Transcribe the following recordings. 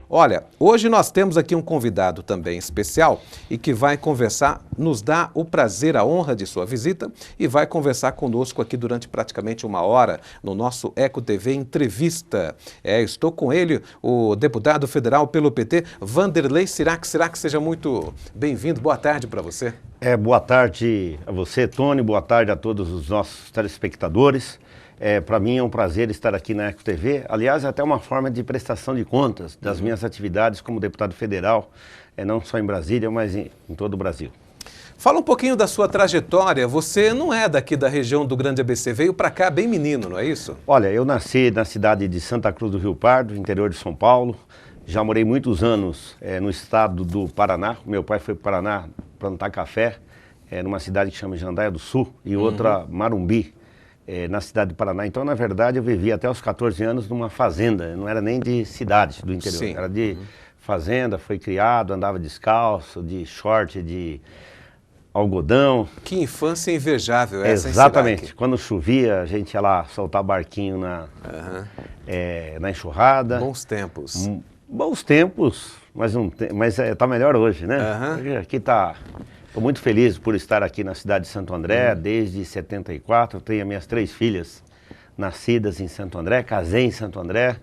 Olha, hoje nós temos aqui um convidado também especial e que vai conversar, nos dá o prazer, a honra de sua visita e vai conversar conosco aqui durante praticamente uma hora no nosso Eco TV Entrevista. Estou com ele, o deputado federal pelo PT, Wanderley Sirac. Sirac, seja muito bem-vindo. Boa tarde para você. Boa tarde a você, Tony. Boa tarde a todos os nossos telespectadores. Para mim é um prazer estar aqui na Eco TV. Aliás, é até uma forma de prestação de contas das minhas atividades como deputado federal, não só em Brasília, mas em todo o Brasil. Fala um pouquinho da sua trajetória. Você não é daqui da região do Grande ABC, veio para cá bem menino, não é isso? Olha, eu nasci na cidade de Santa Cruz do Rio Pardo, interior de São Paulo. Já morei muitos anos no estado do Paraná. Meu pai foi para o Paraná plantar café, numa cidade que chama Jandaia do Sul, e outra Marumbi, na cidade do Paraná. Então, na verdade, eu vivi até os 14 anos numa fazenda, não era nem de cidade do interior, Sim. Era de fazenda, foi criado, andava descalço, de short, de algodão. Que infância invejável essa. Exatamente. Quando chovia, a gente ia lá soltar barquinho na enxurrada. Bons tempos. Bons tempos, mas tá melhor hoje, né? Hoje aqui estou muito feliz por estar aqui na cidade de Santo André desde 74. Eu tenho as minhas 3 filhas nascidas em Santo André, casei em Santo André.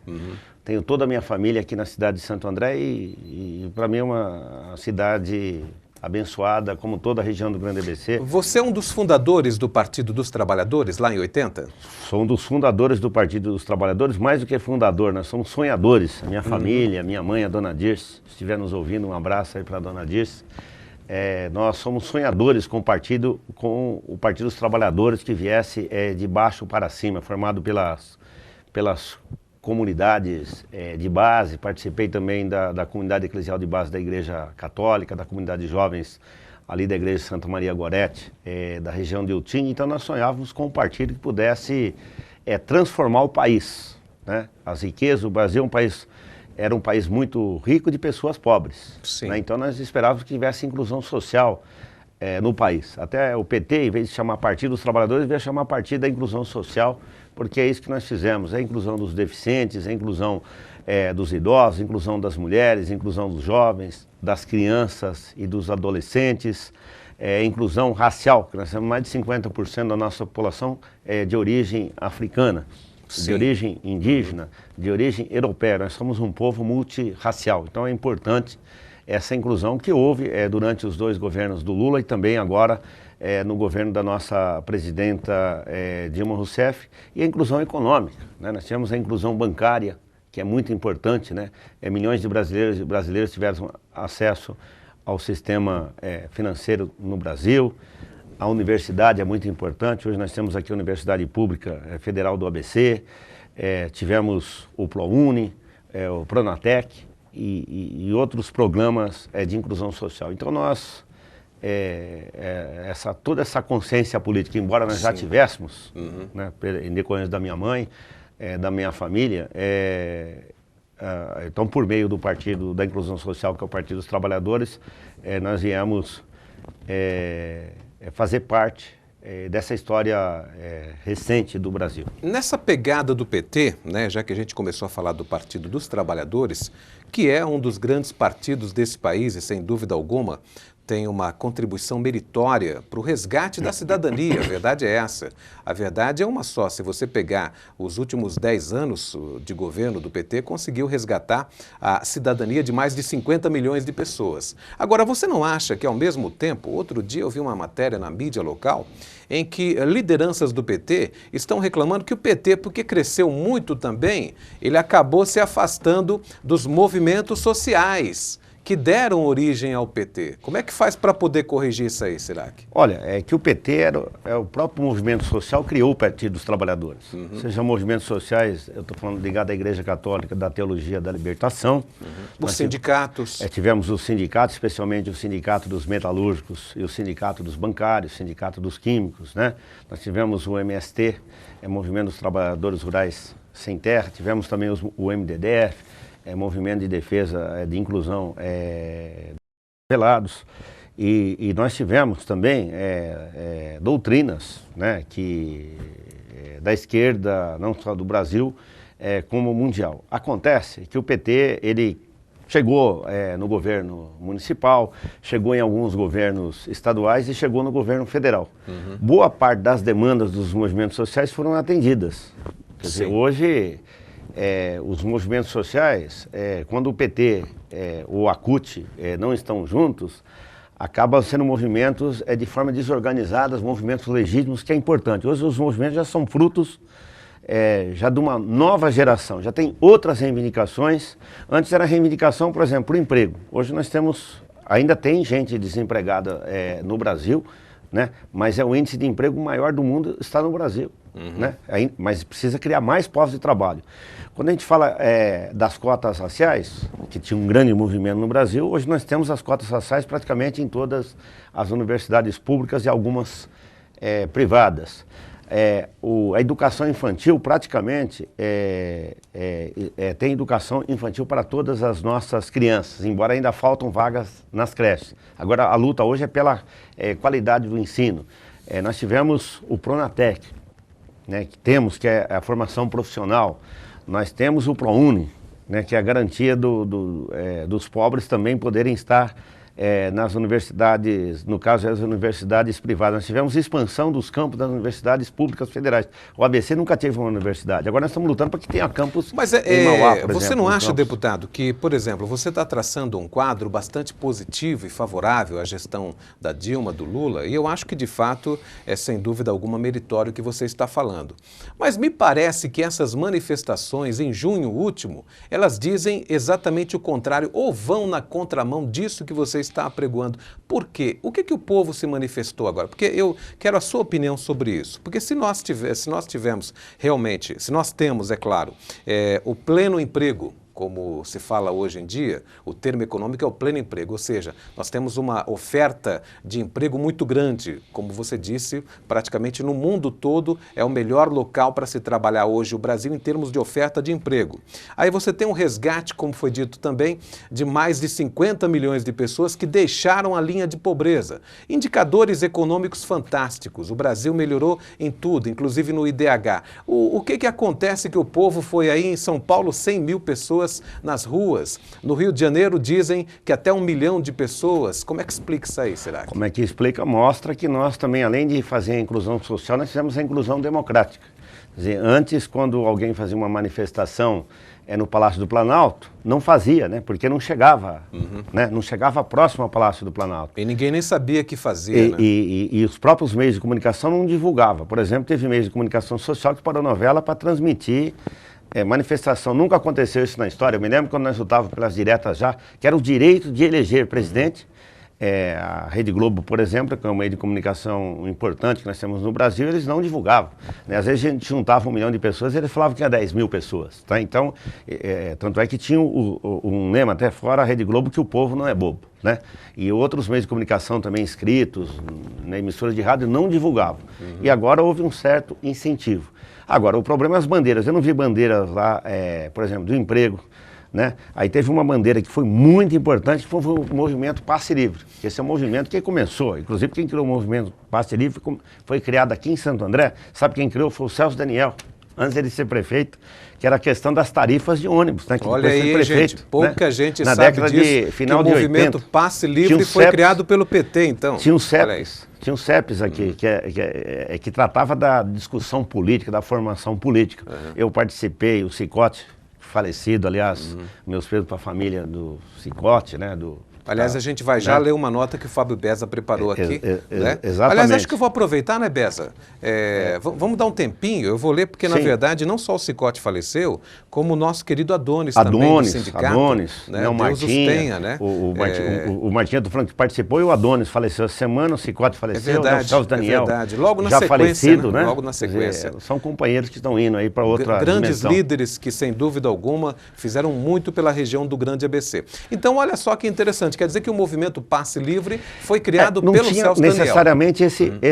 Tenho toda a minha família aqui na cidade de Santo André e para mim é uma cidade abençoada, como toda a região do Grande ABC. Você é um dos fundadores do Partido dos Trabalhadores, lá em 80? Sou um dos fundadores do Partido dos Trabalhadores, mais do que fundador, nós somos sonhadores. A minha família, minha mãe, a dona Dirce, se estiver nos ouvindo, um abraço aí para a dona Dirce. Nós somos sonhadores com o Partido dos Trabalhadores que viesse de baixo para cima, formado pelas comunidades de base. Participei também da comunidade eclesial de base da Igreja Católica, da comunidade de jovens ali da Igreja Santa Maria Gorete, da região de Utim. Então nós sonhávamos com um partido que pudesse transformar o país, né? As riquezas, o Brasil era um país muito rico de pessoas pobres, né? Então nós esperávamos que tivesse inclusão social no país. Até o PT, em vez de chamar Partido dos Trabalhadores, veio chamar Partido da Inclusão Social, porque é isso que nós fizemos, a inclusão dos deficientes, a inclusão dos idosos, a inclusão das mulheres, a inclusão dos jovens, das crianças e dos adolescentes, a inclusão racial, que nós temos mais de 50% da nossa população de origem africana, de origem indígena, de origem europeia. Nós somos um povo multirracial, então é importante essa inclusão que houve durante os 2 governos do Lula e também agora no governo da nossa presidenta Dilma Rousseff, e a inclusão econômica, né? Nós tivemos a inclusão bancária, que é muito importante, né? Milhões de brasileiros tiveram acesso ao sistema financeiro no Brasil. A universidade é muito importante. Hoje nós temos aqui a Universidade Pública Federal do ABC, tivemos o ProUni, o Pronatec e outros programas de inclusão social. Então nós toda essa consciência política, embora nós já tivéssemos, né, em decorrência da minha mãe, da minha família, então por meio do Partido da Inclusão Social, que é o Partido dos Trabalhadores, nós viemos fazer parte dessa história recente do Brasil. Nessa pegada do PT, né, já que a gente começou a falar do Partido dos Trabalhadores, que é um dos grandes partidos desse país e sem dúvida alguma tem uma contribuição meritória para o resgate da cidadania, a verdade é essa. A verdade é uma só, se você pegar os últimos 10 anos de governo do PT, conseguiu resgatar a cidadania de mais de 50 milhões de pessoas. Agora, você não acha que ao mesmo tempo, outro dia eu vi uma matéria na mídia local, em que lideranças do PT estão reclamando que o PT, porque cresceu muito também, ele acabou se afastando dos movimentos sociais que deram origem ao PT. Como é que faz para poder corrigir isso aí, Sirac? Olha, é que o PT o próprio movimento social criou o Partido dos Trabalhadores. Sejam movimentos sociais, eu estou falando ligado à Igreja Católica, da Teologia da Libertação. Os sindicatos. Tivemos os sindicatos, especialmente o Sindicato dos Metalúrgicos e o Sindicato dos Bancários, o Sindicato dos Químicos, né? Nós tivemos o MST, Movimento dos Trabalhadores Rurais Sem Terra, tivemos também o MDDF, Movimento de Defesa de Inclusão Pelados, e nós tivemos também doutrinas, né, da esquerda, não só do Brasil, como mundial. Acontece que o PT, ele Chegou no governo municipal, chegou em alguns governos estaduais e chegou no governo federal. Boa parte das demandas dos movimentos sociais foram atendidas. Quer dizer, hoje, os movimentos sociais, quando o PT ou a CUT não estão juntos, acabam sendo movimentos de forma desorganizada, movimentos legítimos, que é importante. Hoje os movimentos já são frutos já de uma nova geração, já tem outras reivindicações. Antes era reivindicação, por exemplo, para o emprego. Hoje nós temos, ainda tem gente desempregada no Brasil, né? Mas o índice de emprego maior do mundo está no Brasil, né? Mas precisa criar mais postos de trabalho. Quando a gente fala das cotas raciais, que tinha um grande movimento no Brasil, hoje nós temos as cotas raciais praticamente em todas as universidades públicas e algumas privadas. A educação infantil praticamente tem educação infantil para todas as nossas crianças, embora ainda faltam vagas nas creches. Agora a luta hoje é pela qualidade do ensino. Nós tivemos o Pronatec, né, que é a formação profissional. Nós temos o ProUni, né, que é a garantia dos pobres também poderem estar nas universidades, no caso as universidades privadas. Nós tivemos expansão dos campos das universidades públicas federais. O ABC nunca teve uma universidade. Agora nós estamos lutando para que tenha campus em Mauá, por você exemplo, não acha, deputado, que, por exemplo, você está traçando um quadro bastante positivo e favorável à gestão da Dilma, do Lula, e eu acho que, de fato, é sem dúvida alguma meritório o que você está falando. Mas me parece que essas manifestações, em junho último, elas dizem exatamente o contrário, ou vão na contramão disso que você está apregoando. Por quê? O que o povo se manifestou agora? Porque eu quero a sua opinião sobre isso. Porque se nós tivermos realmente, se nós temos, é claro, o pleno emprego, como se fala hoje em dia, o termo econômico é o pleno emprego, ou seja, nós temos uma oferta de emprego muito grande, como você disse, praticamente no mundo todo é o melhor local para se trabalhar hoje o Brasil em termos de oferta de emprego. Aí você tem um resgate, como foi dito também, de mais de 50 milhões de pessoas que deixaram a linha de pobreza. Indicadores econômicos fantásticos, o Brasil melhorou em tudo, inclusive no IDH. O que acontece que o povo foi aí em São Paulo, 100 mil pessoas nas ruas. No Rio de Janeiro dizem que até 1 milhão de pessoas. Como é que explica isso aí, será? Como é que explica? Mostra que nós também, além de fazer a inclusão social, nós fizemos a inclusão democrática. Quer dizer, antes, quando alguém fazia uma manifestação no Palácio do Planalto, não fazia, né? Porque não chegava, né? Não chegava próximo ao Palácio do Planalto. E ninguém nem sabia que fazia, né? E os próprios meios de comunicação não divulgavam. Por exemplo, teve meios de comunicação social que parou novela para transmitir manifestação. Nunca aconteceu isso na história. Eu me lembro quando nós lutávamos pelas diretas já, que era o direito de eleger presidente. A Rede Globo, por exemplo, que é um meio de comunicação importante que nós temos no Brasil, eles não divulgavam, né? Às vezes a gente juntava 1 milhão de pessoas e eles falavam que tinha 10 mil pessoas. Tá? Então, tanto é que tinha um lema até fora a Rede Globo que o povo não é bobo. Né? E outros meios de comunicação também escritos, né, emissoras de rádio, não divulgavam. E agora houve um certo incentivo. Agora, o problema é as bandeiras. Eu não vi bandeiras lá, por exemplo, do emprego, né? Aí teve uma bandeira que foi muito importante, que foi o movimento Passe Livre. Esse é um movimento que começou, inclusive quem criou o movimento Passe Livre foi criado aqui em Santo André. Sabe quem criou? Foi o Celso Daniel, antes de ser prefeito, que era a questão das tarifas de ônibus, né? Que olha aí, prefeito, gente, pouca gente na sabe década disso, de final que de o movimento 80, Passe Livre foi criado pelo PT, então. Tinha um CEPES. Tinha um CEPES aqui, que tratava da discussão política, da formação política. Eu participei, o Cicote, falecido, aliás, meus pesos para a família do Cicote, né? Aliás, a gente vai já ler uma nota que o Fábio Beza preparou aqui. Né? Exatamente. Aliás, acho que eu vou aproveitar, né, Beza? Vamos dar um tempinho, eu vou ler, porque, na verdade, não só o Cicote faleceu, como o nosso querido Adonis também, do sindicato. Adonis, né? Deus Martinha, os tenha, né? O Martinha do Franco que participou e o Adonis faleceu essa semana, o Cicote faleceu, verdade, o Celso Daniel, é verdade. Logo na já sequência, falecido, né? Logo na sequência. São companheiros que estão indo aí para outra grandes dimensão. líderes que, sem dúvida alguma, fizeram muito pela região do Grande ABC. Então, olha só que interessante, quer dizer que o movimento Passe Livre foi criado pelo Celso Daniel. Necessariamente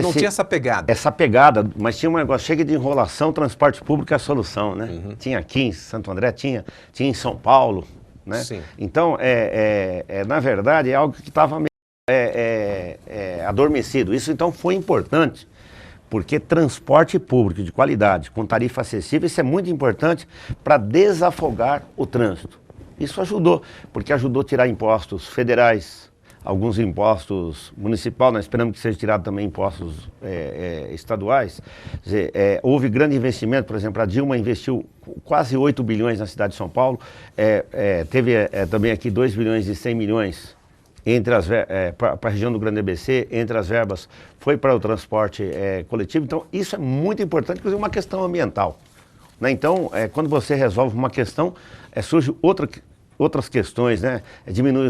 não tinha essa pegada. Essa pegada, mas tinha um negócio, chega de enrolação, transporte público é a solução, né? Tinha aqui em Santo André, tinha em São Paulo, né? Sim. Então, na verdade, é algo que estava meio adormecido. Isso, então, foi importante, porque transporte público de qualidade, com tarifa acessível, isso é muito importante para desafogar o trânsito. Isso ajudou, porque ajudou a tirar impostos federais, alguns impostos municipais, nós esperamos que seja tirado também impostos estaduais. Quer dizer, houve grande investimento, por exemplo, a Dilma investiu quase 8 bilhões na cidade de São Paulo, teve também aqui 2 bilhões e 100 milhões para a região do Grande ABC, entre as verbas foi para o transporte coletivo. Então isso é muito importante, inclusive uma questão ambiental, né? Então, quando você resolve uma questão, surge outras questões, né? Diminui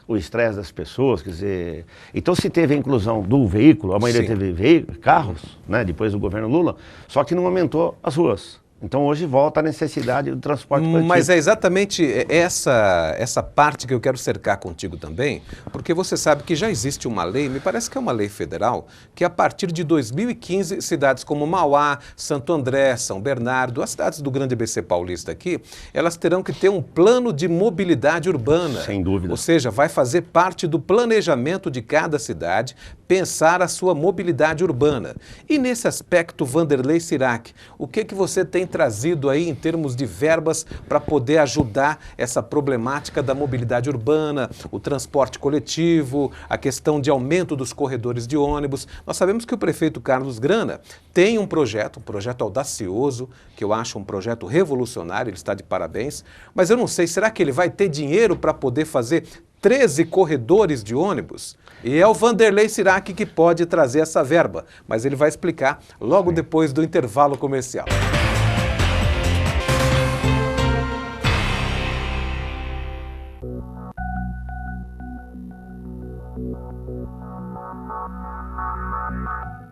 o estresse das pessoas, quer dizer... Então se teve a inclusão do veículo, a maioria teve carros, né? Depois do governo Lula, só que não aumentou as ruas. Então hoje volta a necessidade do transporte coletivo. Mas é exatamente essa parte que eu quero cercar contigo também, porque você sabe que já existe uma lei, me parece que é uma lei federal, que a partir de 2015, cidades como Mauá, Santo André, São Bernardo, as cidades do Grande ABC Paulista aqui, elas terão que ter um plano de mobilidade urbana. Sem dúvida. Ou seja, vai fazer parte do planejamento de cada cidade, pensar a sua mobilidade urbana. E nesse aspecto, Vanderlei Sirac, o que você tem trazido aí em termos de verbas para poder ajudar essa problemática da mobilidade urbana, o transporte coletivo, a questão de aumento dos corredores de ônibus? Nós sabemos que o prefeito Carlos Grana tem um projeto audacioso, que eu acho um projeto revolucionário, ele está de parabéns, mas eu não sei, será que ele vai ter dinheiro para poder fazer 13 corredores de ônibus? E é o Vanderlei Sirac que pode trazer essa verba, mas ele vai explicar logo depois do intervalo comercial.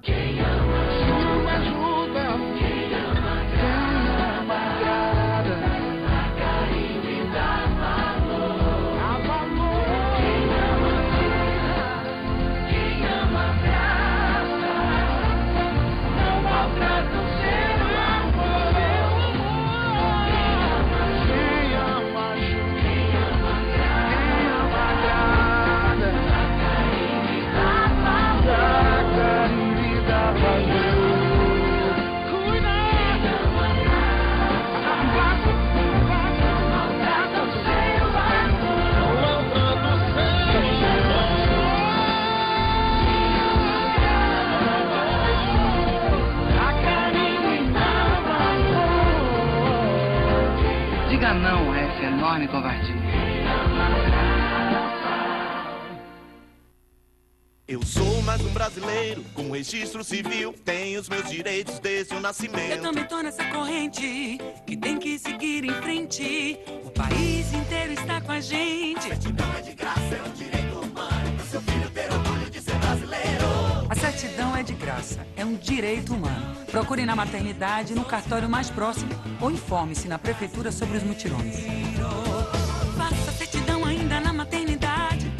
Quem ama chuva ajuda, quem ama agrada, a carinho e dá valor, Quem ama vida, quem ama graça, não maltrata o seu amor. Quem ama chuva, quem ama agrada, a carinho e dá valor. Diga não a essa enorme covardia. Eu sou mais um brasileiro com registro civil, tenho os meus direitos desde o nascimento. Eu também tô nessa corrente que tem que seguir em frente. O país inteiro está com a gente. Certidão é de graça, é um direito humano. Pro seu filho ter orgulho de ser brasileiro. A certidão é de graça, é um direito humano. Procure na maternidade, no cartório mais próximo ou informe-se na prefeitura sobre os mutirões. Faça certidão ainda na maternidade,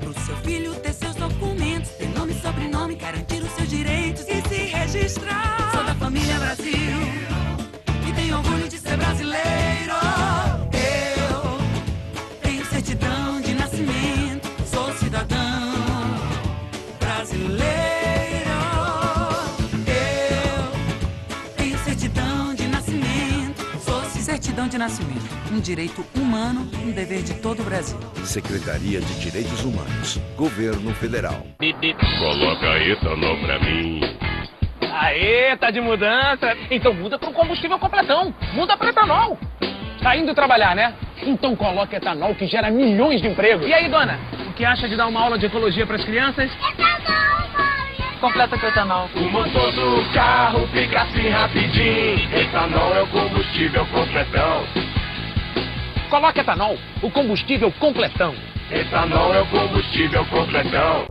pro seu filho ter seus documentos, ter nome e sobrenome, garantir os seus direitos e se registrar. Sou da família Brasil e tenho orgulho de ser brasileiro. Eu tenho certidão de nascimento, sou cidadão brasileiro. Eu tenho certidão de nascimento, sou certidão de nascimento, um direito humano, um dever de todo o Brasil. Secretaria de Direitos Humanos, Governo Federal. Coloca etanol pra mim. Aê, tá de mudança? Então muda pro combustível completão. Muda pra etanol. Tá indo trabalhar, né? Então coloca etanol que gera milhões de empregos. E aí, dona? O que acha de dar uma aula de ecologia pras crianças? Etanol, mãe! Completa com etanol. O motor do carro fica assim rapidinho. Etanol é o combustível completão. Coloca etanol, o combustível completão. Etanol é o combustível completão.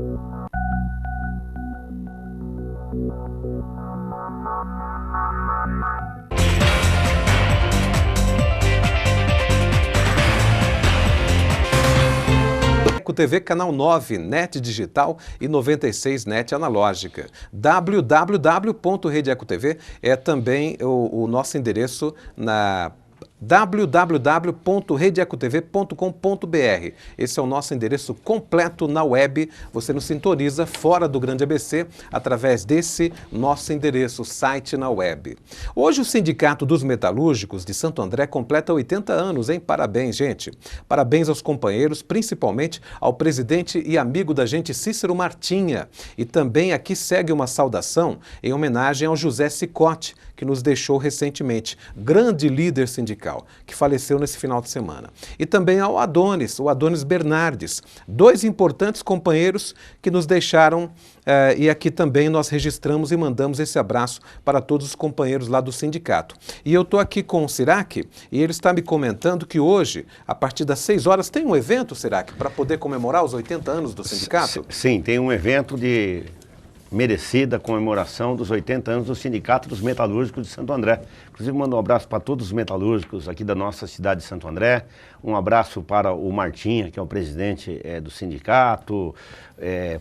TV, canal 9, NET digital e 96 NET analógica. www.redeecotv é também o nosso endereço na www.redeecotv.com.br. Esse é o nosso endereço completo na web. Você nos sintoniza fora do Grande ABC através desse nosso endereço, site na web. Hoje o Sindicato dos Metalúrgicos de Santo André completa 80 anos, hein? Parabéns, gente. Parabéns aos companheiros, principalmente ao presidente e amigo da gente Cícero Martinha. E também aqui segue uma saudação em homenagem ao José Cicotti, que nos deixou recentemente, grande líder sindical, que faleceu nesse final de semana. E também ao Adonis, o Adonis Bernardes, dois importantes companheiros que nos deixaram, e aqui também nós registramos e mandamos esse abraço para todos os companheiros lá do sindicato. E eu estou aqui com o Sirac e ele está me comentando que hoje, a partir das 6 horas, tem um evento, Sirac, para poder comemorar os 80 anos do sindicato? Sim, tem um evento de merecida comemoração dos 80 anos do Sindicato dos Metalúrgicos de Santo André. Inclusive, mando um abraço para todos os metalúrgicos aqui da nossa cidade de Santo André, um abraço para o Martinha, que é o presidente do sindicato,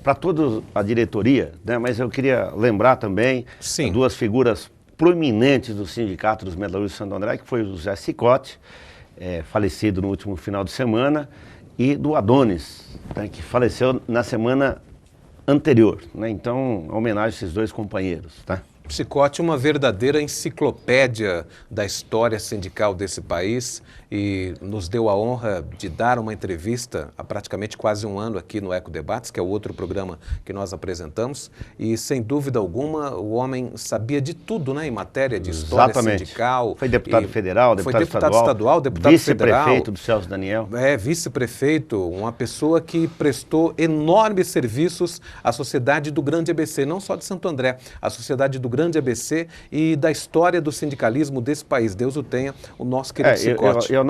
para toda a diretoria, né? Mas eu queria lembrar também duas figuras proeminentes do Sindicato dos Metalúrgicos de Santo André, que foi o José Cicotti, falecido no último final de semana, e do Adonis, né, que faleceu na semana anterior, né? Então, homenagem a esses dois companheiros, tá? Cicotti, uma verdadeira enciclopédia da história sindical desse país, e nos deu a honra de dar uma entrevista há praticamente quase um ano aqui no Eco Debates, que é o outro programa que nós apresentamos, e sem dúvida alguma o homem sabia de tudo, né, em matéria de história sindical. Foi deputado federal, deputado estadual, deputado federal, vice-prefeito do Celso Daniel. Vice-prefeito, uma pessoa que prestou enormes serviços à sociedade do Grande ABC, não só de Santo André, a sociedade do Grande ABC e da história do sindicalismo desse país. Deus o tenha, o nosso querido Cicotti. E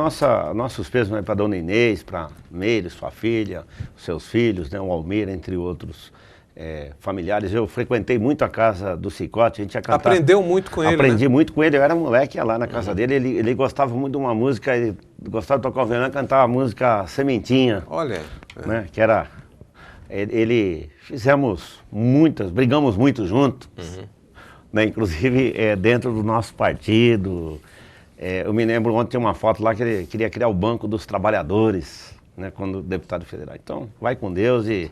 nossos pesos para a dona Inês, para Meire, sua filha, os seus filhos, né, o Almir, entre outros familiares. Eu frequentei muito a casa do Cicotti, a gente ia cantar. Aprendeu muito com ele, Aprendi muito com ele, eu era moleque, ia lá na casa dele, ele gostava muito de uma música, ele gostava de tocar o violão, cantava a música Sementinha. Olha. Né, que era... Fizemos brigamos muito juntos, né, inclusive dentro do nosso partido. Eu me lembro ontem tem uma foto lá que ele queria criar o Banco dos Trabalhadores, né, quando deputado federal. Então, vai com Deus e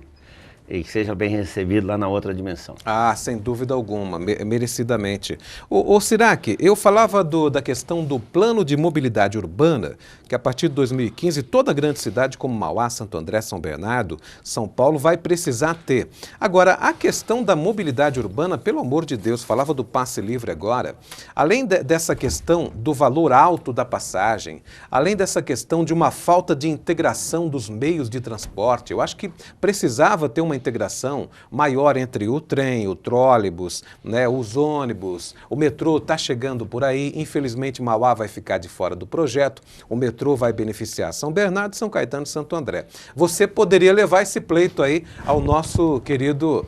que seja bem recebido lá na outra dimensão. Ah, sem dúvida alguma, merecidamente. Ô Sirac, eu falava da questão do plano de mobilidade urbana, que a partir de 2015, toda grande cidade como Mauá, Santo André, São Bernardo, São Paulo, vai precisar ter. Agora, a questão da mobilidade urbana, pelo amor de Deus, falava do passe livre agora, além dessa questão do valor alto da passagem, além dessa questão de uma falta de integração dos meios de transporte, eu acho que precisava ter uma integração maior entre o trem, o trólebus, né, os ônibus, o metrô está chegando por aí, infelizmente Mauá vai ficar de fora do projeto, o metrô vai beneficiar São Bernardo, São Caetano e Santo André. Você poderia levar esse pleito aí ao nosso querido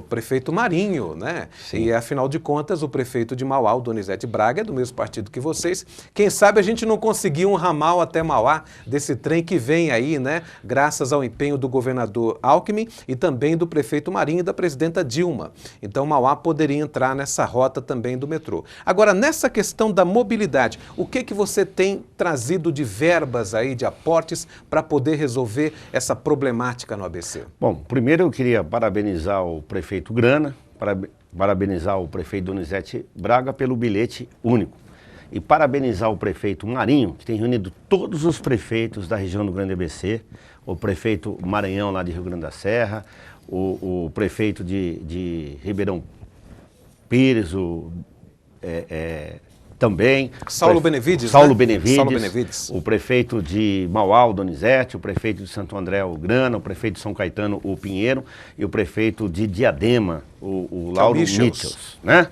prefeito Marinho, né? Sim. E afinal de contas o prefeito de Mauá, o Donizete Braga, é do mesmo partido que vocês. Quem sabe a gente não conseguiu um ramal até Mauá desse trem que vem aí, né? Graças ao empenho do governador Alckmin e também do prefeito Marinho e da presidenta Dilma. Então Mauá poderia entrar nessa rota também do metrô. Agora, nessa questão da mobilidade, o que você tem trazido de verbas aí, de aportes, para poder resolver essa problemática no ABC? Bom, primeiro eu queria parabenizar o prefeito Grana, parabenizar o prefeito Donizete Braga pelo bilhete único. E parabenizar o prefeito Marinho, que tem reunido todos os prefeitos da região do Grande ABC, o prefeito Maranhão lá de Rio Grande da Serra, o prefeito de Ribeirão Pires, também. Saulo Benevides, Saulo Benevides, o prefeito de Mauá, o Donizete, o prefeito de Santo André, o Grana, o prefeito de São Caetano, o Pinheiro, e o prefeito de Diadema, o Lauro Michels, né?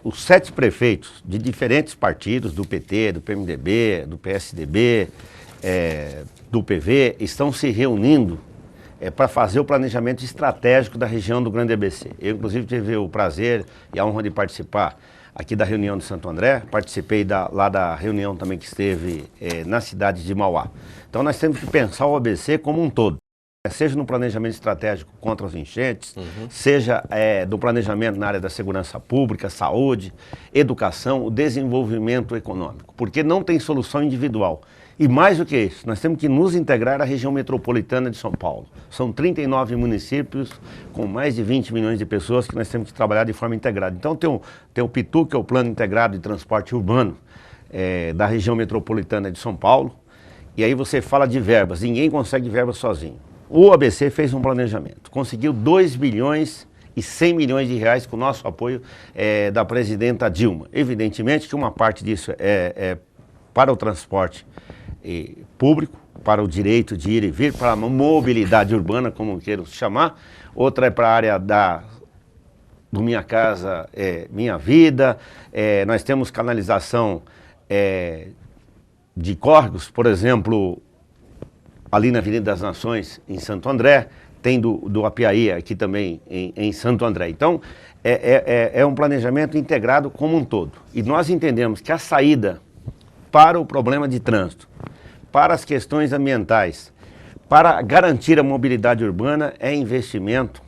Os 7 prefeitos de diferentes partidos, do PT, do PMDB, do PSDB, do PV, estão se reunindo para fazer o planejamento estratégico da região do Grande ABC. Eu, inclusive, tive o prazer e a honra de participar aqui da reunião de Santo André, participei lá da reunião também que esteve na cidade de Mauá. Então, nós temos que pensar o ABC como um todo. seja no planejamento estratégico contra as enchentes, seja do planejamento na área da segurança pública, saúde, educação, o desenvolvimento econômico, porque não tem solução individual. E mais do que isso, nós temos que nos integrar à região metropolitana de São Paulo. São 39 municípios com mais de 20 milhões de pessoas que nós temos que trabalhar de forma integrada. Então tem o PITU, que é o Plano Integrado de Transporte Urbano da região metropolitana de São Paulo. E aí você fala de verbas, ninguém consegue verbas sozinho. O ABC fez um planejamento, conseguiu 2 bilhões e 100 milhões de reais com o nosso apoio da presidenta Dilma. Evidentemente que uma parte disso é para o transporte público, para o direito de ir e vir, para a mobilidade urbana, como queiram chamar. Outra é para a área do Minha Casa, Minha Vida. Nós temos canalização de córregos, por exemplo, ali na Avenida das Nações, em Santo André, tem do Apiaí aqui também em Santo André. Então, é um planejamento integrado como um todo. E nós entendemos que a saída para o problema de trânsito, para as questões ambientais, para garantir a mobilidade urbana, é investimento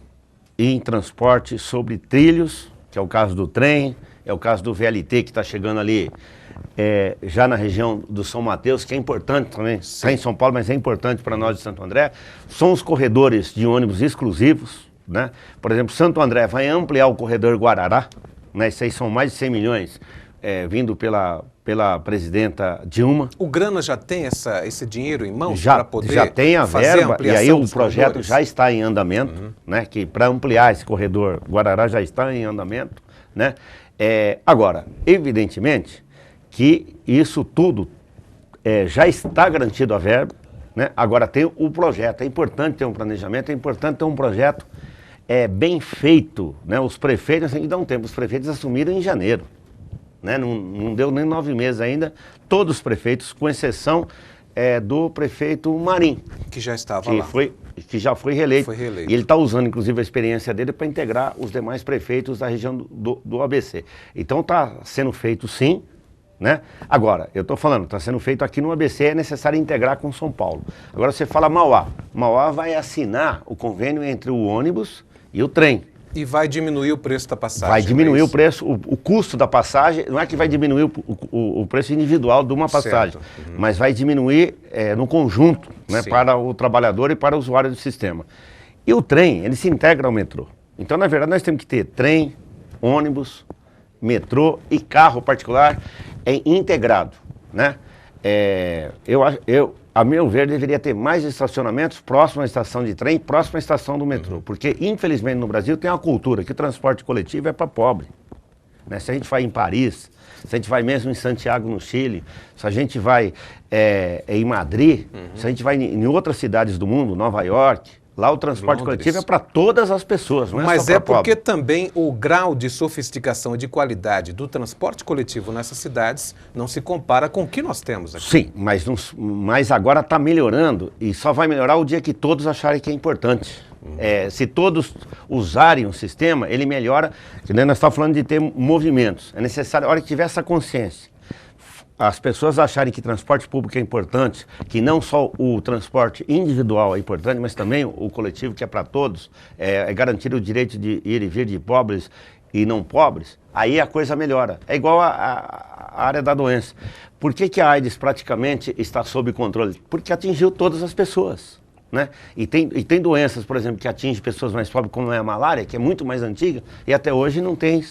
em transporte sobre trilhos, que é o caso do trem, é o caso do VLT que está chegando ali já na região do São Mateus, que é importante também, está em São Paulo, mas é importante para nós de Santo André. São os corredores de ônibus exclusivos, né? Por exemplo, Santo André vai ampliar o corredor Guarará, né? Isso aí são mais de 100 milhões vindo pela presidenta Dilma. O Grana já tem esse dinheiro em mãos para poder já tem a verba, e aí o projeto corredores? Já está em andamento, né? Que para ampliar esse corredor Guarará já está em andamento, né? Agora, evidentemente que isso tudo já está garantido a verba, né? Agora tem o projeto, é importante ter um planejamento, é importante ter um projeto bem feito, né? Os prefeitos têm que dar um tempo, os prefeitos assumiram em janeiro, né? Não deu nem 9 meses ainda, todos os prefeitos, com exceção do prefeito Marim. Que já estava lá. Que já foi reeleito. Foi reeleito. E ele está usando, inclusive, a experiência dele para integrar os demais prefeitos da região do ABC. Então está sendo feito sim, né? Agora, eu estou falando, está sendo feito aqui no ABC, é necessário integrar com São Paulo. Agora você fala Mauá. Mauá vai assinar o convênio entre o ônibus e o trem. E vai diminuir o preço da passagem. Vai diminuir o preço, o custo da passagem, não é que vai diminuir o preço individual de uma passagem, mas vai diminuir no conjunto, né, para o trabalhador e para o usuário do sistema. E o trem, ele se integra ao metrô. Então, na verdade, nós temos que ter trem, ônibus, metrô e carro particular integrado, né? A meu ver, deveria ter mais estacionamentos próximo à estação de trem, próximo à estação do metrô. Porque, infelizmente, no Brasil tem uma cultura que o transporte coletivo é para pobre, né? Se a gente vai em Paris, se a gente vai mesmo em Santiago, no Chile, se a gente vai em Madrid, se a gente vai em outras cidades do mundo, Nova York, lá o transporte coletivo é para todas as pessoas, não é Mas só para porque pobre. também o grau de sofisticação e de qualidade do transporte coletivo nessas cidades não se compara com o que nós temos aqui. Sim, mas agora está melhorando e só vai melhorar o dia que todos acharem que é importante. Se todos usarem o sistema, ele melhora. Nós estamos falando de ter movimentos. É necessário, a hora que tiver essa consciência, as pessoas acharem que transporte público é importante, que não só o transporte individual é importante, mas também o coletivo, que é para todos, é garantir o direito de ir e vir de pobres e não pobres, aí a coisa melhora. É igual a área da doença. Por que a AIDS praticamente está sob controle? Porque atingiu todas as pessoas, né? E tem doenças, por exemplo, que atingem pessoas mais pobres, como é a malária, que é muito mais antiga, e até hoje não tem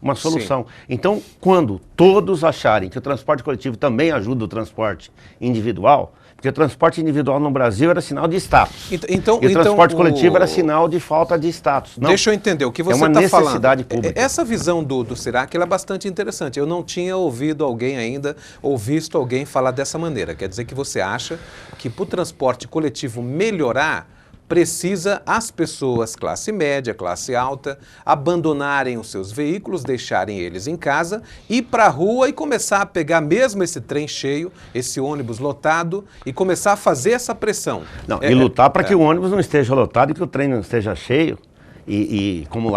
uma solução. Sim. Então, quando todos acharem que o transporte coletivo também ajuda o transporte individual, porque o transporte individual no Brasil era sinal de status. E o transporte coletivo era sinal de falta de status. Não, deixa eu entender o que você está falando. É uma necessidade pública. Essa visão do Cirac, ela é bastante interessante. Eu não tinha ouvido alguém ainda, ou visto alguém falar dessa maneira. Quer dizer que você acha que para o transporte coletivo melhorar, precisa as pessoas, classe média, classe alta, abandonarem os seus veículos, deixarem eles em casa, ir para a rua e começar a pegar mesmo esse trem cheio, esse ônibus lotado e começar a fazer essa pressão. Não, e lutar para que o ônibus não esteja lotado e que o trem não esteja cheio. E como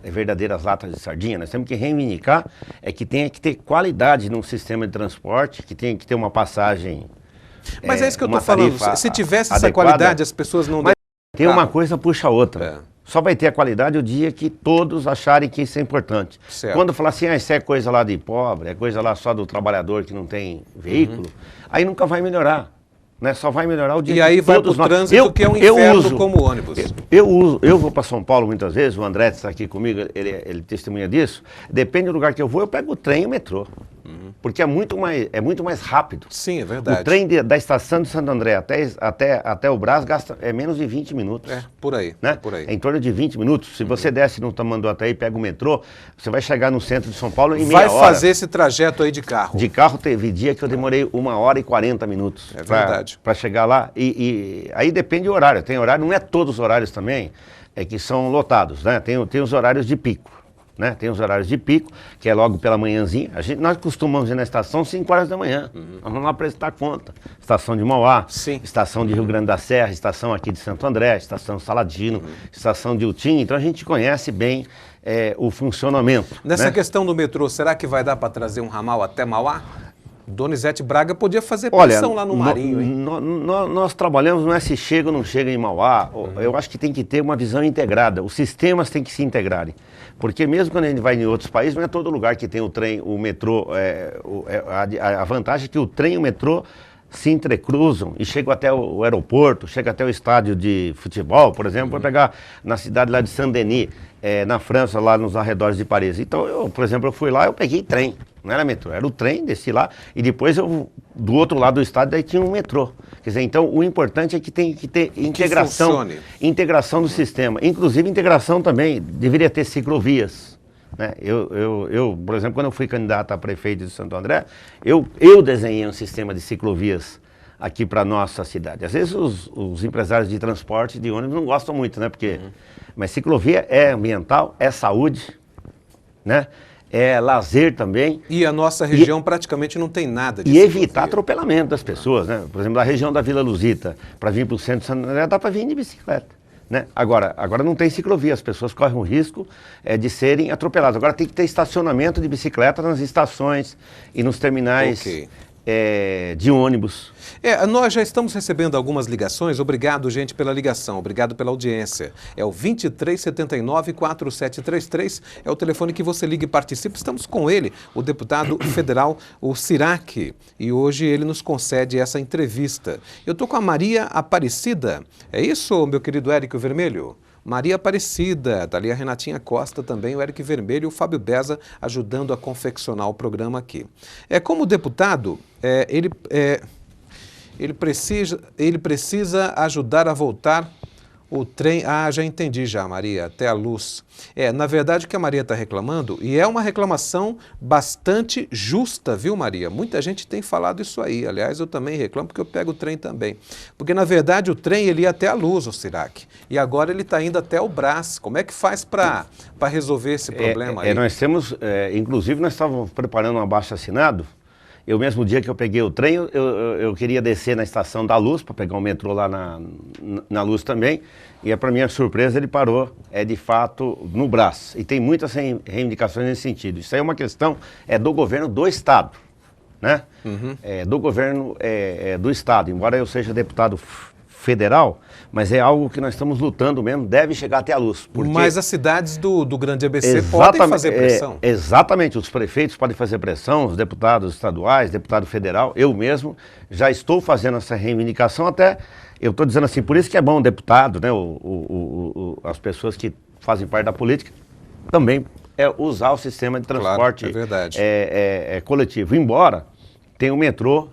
verdadeiras latas de sardinha, nós temos que reivindicar que tem que ter qualidade no sistema de transporte, que tem que ter uma passagem Mas é isso que eu estou uma falando. tarifa Se tivesse essa adequada, qualidade, as pessoas não... Mas tem uma coisa puxa a outra. É. Só vai ter a qualidade o dia que todos acharem que isso é importante. Certo. Quando falar assim, isso é coisa lá de pobre, é coisa lá só do trabalhador que não tem veículo, aí nunca vai melhorar. Né? Só vai melhorar o dia E que aí vai todos para o nós... trânsito, que é um inferno como ônibus. Eu vou para São Paulo muitas vezes, o André está aqui comigo, ele testemunha disso. Depende do lugar que eu vou, eu pego o trem e o metrô. Porque é muito mais rápido. Sim, é verdade. O trem da estação de Santo André até o Brás gasta menos de 20 minutos. É, por aí, né? por aí. É em torno de 20 minutos. Se você desce no Tamanduateí e pega o metrô, você vai chegar no centro de São Paulo em meia hora. Vai fazer esse trajeto aí de carro. De carro teve dia que eu demorei 1h40 minutos. É verdade. Para chegar lá. E aí depende do horário. Tem horário, não é todos os horários também, que são lotados, né? Tem os horários de pico. Né? Tem os horários de pico, que é logo pela manhãzinha. Nós costumamos ir na estação 5 horas da manhã. Nós vamos lá prestar conta. Estação de Mauá, Sim. estação de Rio Grande da Serra, estação aqui de Santo André, estação Saladino, estação de Utim. Então a gente conhece bem o funcionamento. Nessa né? questão do metrô, será que vai dar para trazer um ramal até Mauá? Donizete Braga podia fazer pressão lá no Marinho, hein? Nós trabalhamos, não é se chega ou não chega em Mauá. Eu acho que tem que ter uma visão integrada. Os sistemas têm que se integrarem. Porque mesmo quando a gente vai em outros países, não é todo lugar que tem o trem, o metrô. A vantagem é que o trem e o metrô se entrecruzam e chegam até o aeroporto, chegam até o estádio de futebol, por exemplo, para pegar na cidade lá de Saint-Denis, na França, lá nos arredores de Paris. Então, por exemplo, eu fui lá, eu peguei trem, não era metrô, era o trem, desci lá, e depois do outro lado do estádio, daí tinha um metrô. Quer dizer, então, o importante é que tem que ter integração do sistema, inclusive integração também, deveria ter ciclovias. Né? Eu, por exemplo, quando eu fui candidato a prefeito de Santo André, eu desenhei um sistema de ciclovias aqui para nossa cidade. Às vezes os empresários de transporte de ônibus não gostam muito, né? Porque, mas ciclovia é ambiental, é saúde, né? É lazer também. E a nossa região praticamente não tem nada de E ciclovia. evitar atropelamento das pessoas, né? Por exemplo, da região da Vila Luzita, para vir para o centro de Santo André, dá para vir de bicicleta. Né? Agora não tem ciclovia, as pessoas correm o risco de serem atropeladas. Agora tem que ter estacionamento de bicicleta nas estações e nos terminais de ônibus. Nós já estamos recebendo algumas ligações. Obrigado, gente, pela ligação. Obrigado pela audiência. É o 2379-4733. É o telefone que você liga e participa. Estamos com ele, o deputado federal, o Cirac. E hoje ele nos concede essa entrevista. Eu estou com a Maria Aparecida. É isso, meu querido Érico Vermelho? Maria Aparecida, está ali a Renatinha Costa também, o Eric Vermelho e o Fábio Beza ajudando a confeccionar o programa aqui. Como deputado, ele precisa ajudar a voltar o trem... Ah, já entendi já, Maria, até a luz. Na verdade o que a Maria está reclamando, e é uma reclamação bastante justa, viu, Maria? Muita gente tem falado isso aí. Aliás, eu também reclamo porque eu pego o trem também. Porque, na verdade, o trem ele ia até a luz, o Cirac. E agora ele está indo até o Brás. Como é que faz para resolver esse problema aí? Nós temos, inclusive, nós estávamos preparando um abaixo-assinado. Eu mesmo dia que eu peguei o trem, eu queria descer na estação da Luz, para pegar o metrô lá na Luz também, e para minha surpresa ele parou, de fato, no Brás. E tem muitas reivindicações nesse sentido. Isso aí é uma questão do governo do Estado, né? Do governo do Estado. Embora eu seja deputado federal, mas é algo que nós estamos lutando mesmo, deve chegar até a luz. Mas as cidades do grande ABC podem fazer pressão. Exatamente, os prefeitos podem fazer pressão, os deputados estaduais, deputado federal, eu mesmo já estou fazendo essa reivindicação, até, eu estou dizendo assim, por isso que é bom o deputado, né, as pessoas que fazem parte da política, também usar o sistema de transporte coletivo, embora tenha o metrô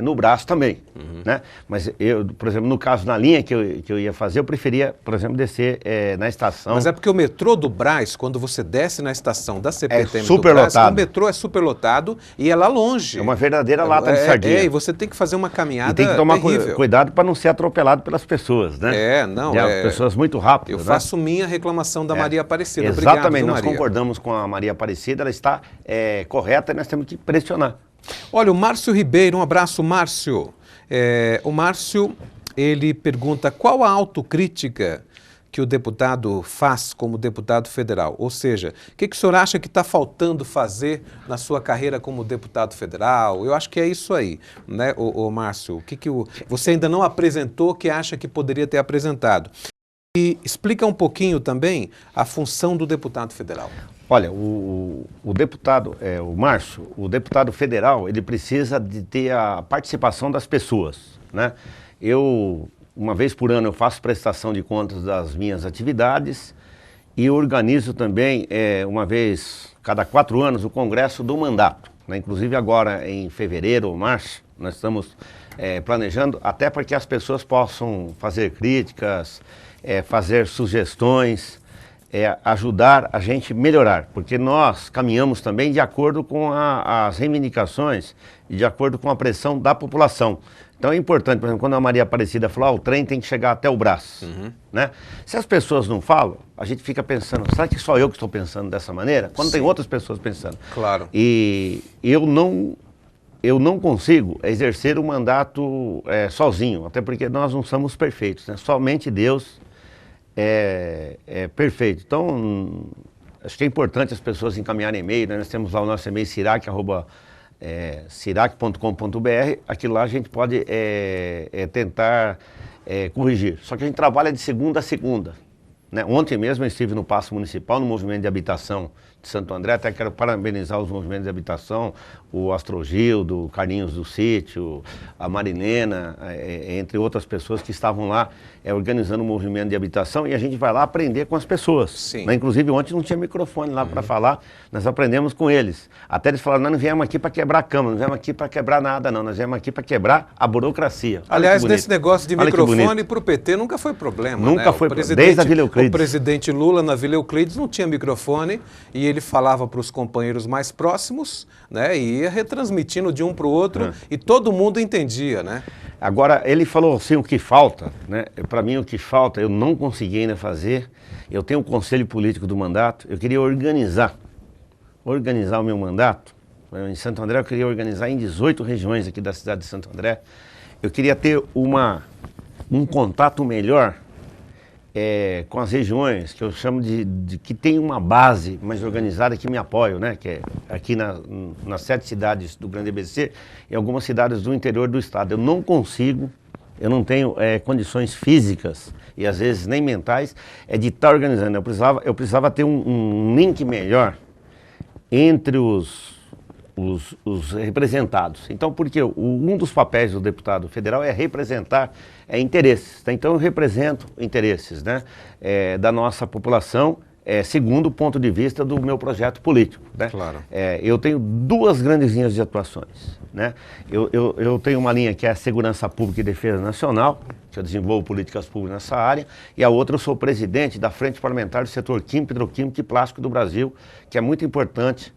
no Brás também, né? Mas eu, por exemplo, no caso na linha que eu ia fazer, eu preferia, por exemplo, descer na estação. Mas é porque o metrô do Brás, quando você desce na estação da CPTM do Brás, o metrô é superlotado e é lá longe. É uma verdadeira lata de sardinha. E você tem que fazer uma caminhada e tem que tomar terrível. Cuidado para não ser atropelado pelas pessoas, né? Pessoas muito rápidas. Eu faço minha reclamação da Maria Aparecida. Exatamente, Obrigado, nós concordamos com a Maria Aparecida, ela está correta e nós temos que pressionar. Olha, o Márcio Ribeiro, um abraço, Márcio. O Márcio, ele pergunta qual a autocrítica que o deputado faz como deputado federal? Ou seja, o que o senhor acha que está faltando fazer na sua carreira como deputado federal? Eu acho que é isso aí, né, ô Márcio? O que você ainda não apresentou que acha que poderia ter apresentado? E explica um pouquinho também a função do deputado federal. Olha, o deputado, o Márcio, o deputado federal, ele precisa de ter a participação das pessoas, né? Uma vez por ano, eu faço prestação de contas das minhas atividades e organizo também, uma vez cada 4 anos, o congresso do mandato, né? Inclusive agora, em fevereiro ou março, nós estamos planejando, até para que as pessoas possam fazer críticas, fazer sugestões, ajudar a gente melhorar, porque nós caminhamos também de acordo com as reivindicações e de acordo com a pressão da população. Então é importante, por exemplo, quando a Maria Aparecida falou, o trem tem que chegar até o braço, né? Se as pessoas não falam, a gente fica pensando, será que só eu que estou pensando dessa maneira? Quando tem outras pessoas pensando. Claro. E eu não consigo exercer o mandato sozinho, até porque nós não somos perfeitos, né? Somente Deus é perfeito. Então, acho que é importante as pessoas encaminharem e-mail, né? Nós temos lá o nosso e-mail sirac.com.br, aquilo lá a gente pode tentar corrigir. Só que a gente trabalha de segunda a segunda, né? Ontem mesmo eu estive no Paço Municipal, no Movimento de Habitação de Santo André, até quero parabenizar os movimentos de habitação, o Astrogildo, o Carlinhos do Sítio, a Marilena, entre outras pessoas que estavam lá organizando o movimento de habitação, e a gente vai lá aprender com as pessoas. Sim. Né? Inclusive ontem não tinha microfone lá para falar, nós aprendemos com eles. Até eles falaram, nós não viemos aqui para quebrar a Câmara, não viemos aqui para quebrar nada não, nós viemos aqui para quebrar a burocracia. Aliás, nesse negócio de microfone para o PT nunca foi problema. Nunca, né? Foi, desde a Vila Euclides. O presidente Lula na Vila Euclides não tinha microfone e ele falava para os companheiros mais próximos, né, e ia retransmitindo de um para o outro e todo mundo entendia, né? Agora, ele falou assim, o que falta, né? Para mim o que falta, eu não consegui ainda fazer, eu tenho o conselho político do mandato, eu queria organizar o meu mandato, em Santo André eu queria organizar em 18 regiões aqui da cidade de Santo André, eu queria ter um contato melhor com as regiões, que eu chamo de que tem uma base mais organizada que me apoia, né? Que é aqui nas 7 cidades do Grande ABC e algumas cidades do interior do estado. Eu não consigo, eu não tenho condições físicas e às vezes nem mentais de estar organizando. Eu precisava ter um link melhor entre os representados. Então, porque um dos papéis do deputado federal é representar interesses. Tá? Então, eu represento interesses, né, da nossa população, segundo o ponto de vista do meu projeto político. Né? Claro. Eu tenho 2 grandes linhas de atuações. Né? Eu tenho uma linha que é a Segurança Pública e Defesa Nacional, que eu desenvolvo políticas públicas nessa área, e a outra eu sou presidente da Frente Parlamentar do Setor Químico, Petroquímico e Plástico do Brasil, que é muito importante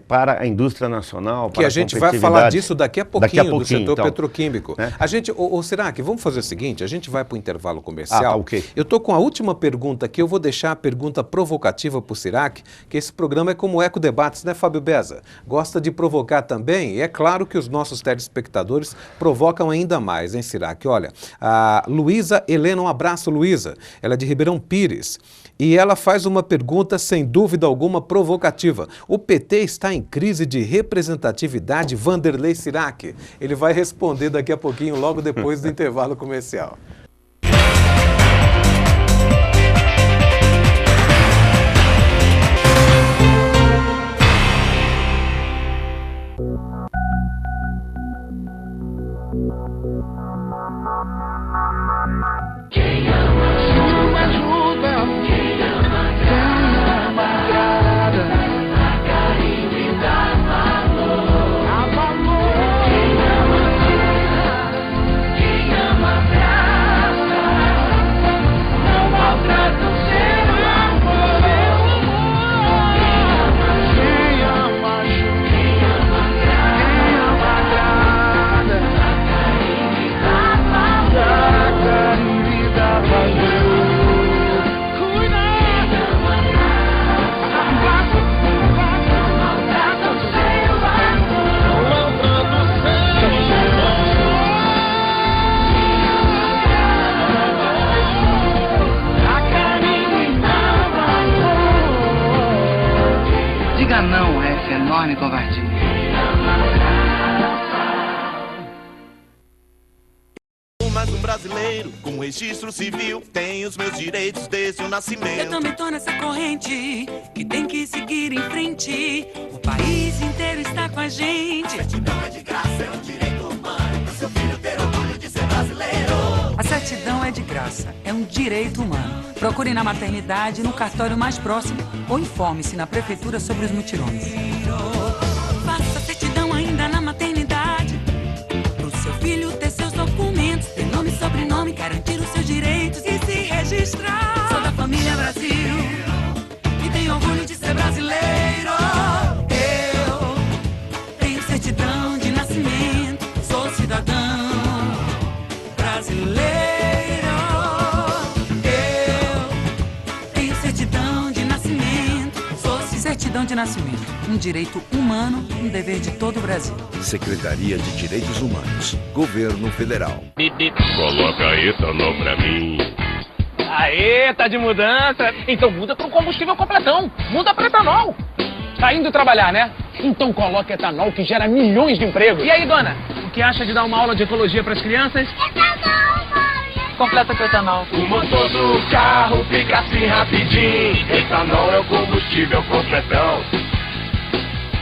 para a indústria nacional, que a gente vai falar disso daqui a pouquinho do setor então, petroquímico. Né? A gente, Sirac, vamos fazer o seguinte, a gente vai para o intervalo comercial. Ok. Eu estou com a última pergunta aqui, eu vou deixar a pergunta provocativa para o Sirac, que esse programa é como Eco Debates, né, Fábio Beza? Gosta de provocar também, e é claro que os nossos telespectadores provocam ainda mais, hein, Sirac? Olha, a Luísa Helena, um abraço, Luísa, ela é de Ribeirão Pires. E ela faz uma pergunta, sem dúvida alguma, provocativa. O PT está em crise de representatividade, Vanderlei Sirac? Ele vai responder daqui a pouquinho, logo depois do intervalo comercial. Quem ama ajuda, quem ama agrada, dá carinho e dá valor. Quem ama ajuda, quem ama abraça, não maltrata o seu amor. Quem ama ajuda, quem ama agrada, dá carinho e dá valor. Cuida enorme covardia. Mais um brasileiro com registro civil, tem os meus direitos desde o nascimento. Eu também tô nessa corrente que tem que seguir em frente. O país inteiro está com a gente. Certidão é de graça, é um direito humano. Pro seu filho ter orgulho de ser brasileiro. A certidão é de graça, é um direito humano. Procure na maternidade, no cartório mais próximo ou informe-se na prefeitura sobre os mutirões. Faça a certidão ainda na maternidade, pro seu filho ter seus documentos, ter nome e sobrenome, garantir os seus direitos e se registrar. Sou da família Brasil e tenho orgulho de ser brasileiro. Eu tenho certidão de nascimento, sou cidadão brasileiro. Eu tenho certidão de nascimento, sou certidão de nascimento, um direito humano, um dever de todo o Brasil. Secretaria de Direitos Humanos, Governo Federal. Coloca etanol pra mim. Aê, tá de mudança? Então muda pro combustível completão. Muda pra etanol. Tá indo trabalhar, né? Então coloca etanol que gera milhões de empregos. E aí, dona? O que acha de dar uma aula de ecologia pras crianças? Etanol, mãe. Completa com etanol. O motor do carro fica assim rapidinho. Etanol é o combustível completão.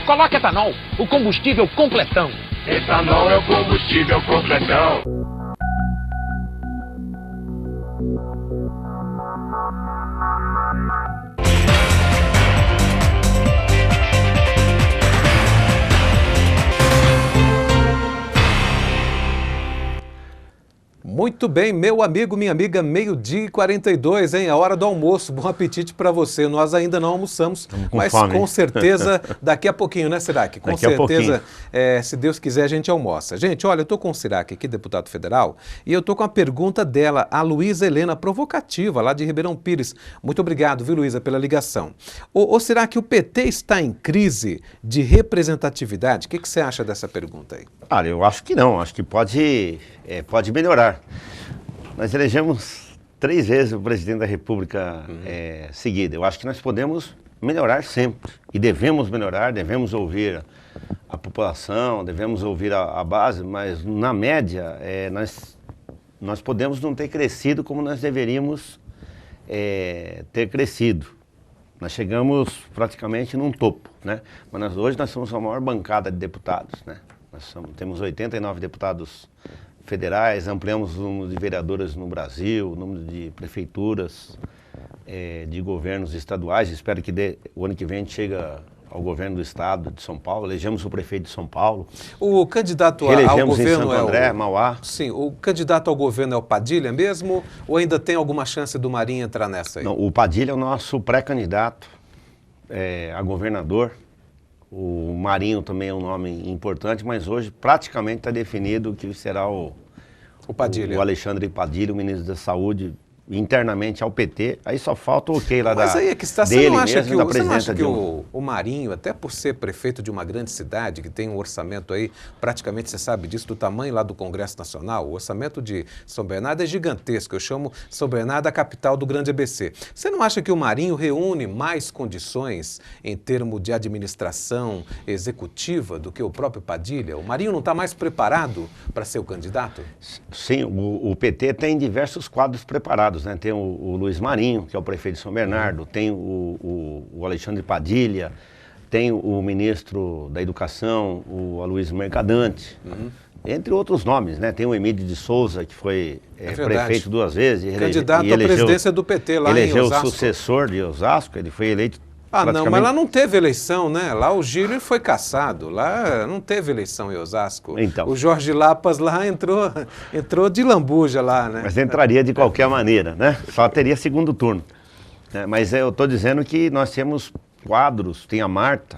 Coloca etanol, o combustível completão. Etanol é o combustível completão. Muito bem, meu amigo, minha amiga, 12h42, hein? A hora do almoço. Bom apetite para você. Nós ainda não almoçamos, mas fome, com certeza daqui a pouquinho, né, Sirac? Com Daqui a certeza, se Deus quiser, a gente almoça. Gente, olha, eu tô com o Sirac aqui, deputado federal, e eu tô com a pergunta dela, a Luísa Helena, provocativa, lá de Ribeirão Pires. Muito obrigado, viu, Luísa, pela ligação. Ô, Sirac, o PT está em crise de representatividade? O que você acha dessa pergunta aí? Olha, eu acho que não, acho que pode melhorar. Nós elegemos 3 vezes o presidente da República seguida. Eu acho que nós podemos melhorar sempre e devemos melhorar, devemos ouvir a população, devemos ouvir a base, mas na média nós podemos não ter crescido como nós deveríamos ter crescido. Nós chegamos praticamente num topo, né? Mas hoje nós somos a maior bancada de deputados, né? Temos 89 deputados federais, ampliamos o número de vereadores no Brasil, o número de prefeituras, de governos estaduais. Espero que o ano que vem a gente chega ao governo do estado de São Paulo. Elegemos o prefeito de São Paulo. O candidato ao governo em Santo André, Mauá. Sim, o candidato ao governo é o Padilha mesmo? Ou ainda tem alguma chance do Marinho entrar nessa aí? Não, o Padilha é o nosso pré-candidato a governador. O Marinho também é um nome importante, mas hoje praticamente está definido que será o Padilha. O Alexandre Padilha, o ministro da Saúde, internamente ao PT. Aí só falta o ok lá Mas da aí é que está, dele você não acha mesmo, que, da você não acha presidenta que Dilma. o Marinho, até por ser prefeito de uma grande cidade, que tem um orçamento aí, praticamente você sabe disso, do tamanho lá do Congresso Nacional, o orçamento de São Bernardo é gigantesco, eu chamo São Bernardo a capital do grande ABC. Você não acha que o Marinho reúne mais condições em termos de administração executiva do que o próprio Padilha? O Marinho não está mais preparado para ser o candidato? Sim, o PT tem diversos quadros preparados, né? Tem o Luiz Marinho, que é o prefeito de São Bernardo, tem o Alexandre Padilha, tem o ministro da Educação, o Aloysio Mercadante, entre outros nomes, né? Tem o Emílio de Souza, que foi prefeito 2 vezes. Candidato à presidência do PT lá em elegeu Osasco. o sucessor de Osasco, ele foi eleito não, mas lá não teve eleição, né? Lá o Gílio foi cassado, lá não teve eleição em Osasco. Então. O Jorge Lapas lá entrou de lambuja lá, né? Mas entraria de qualquer maneira, né? Só teria segundo turno. Mas eu estou dizendo que nós temos quadros, tem a Marta,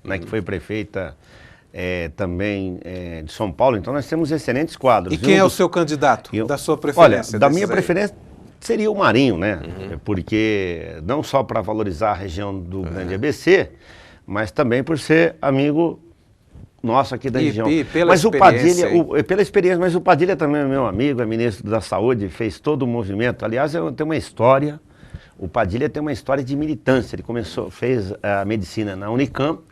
né, que foi prefeita também de São Paulo, então nós temos excelentes quadros. E quem é o seu candidato, da sua preferência? Olha, da minha preferência seria o Marinho, né? Porque não só para valorizar a região do Grande ABC, mas também por ser amigo nosso aqui da região. Mas o Padilha, pela experiência, mas o Padilha também é meu amigo, é ministro da Saúde, fez todo o movimento. Aliás, eu tenho uma história, o Padilha tem uma história de militância. Ele fez a medicina na Unicamp,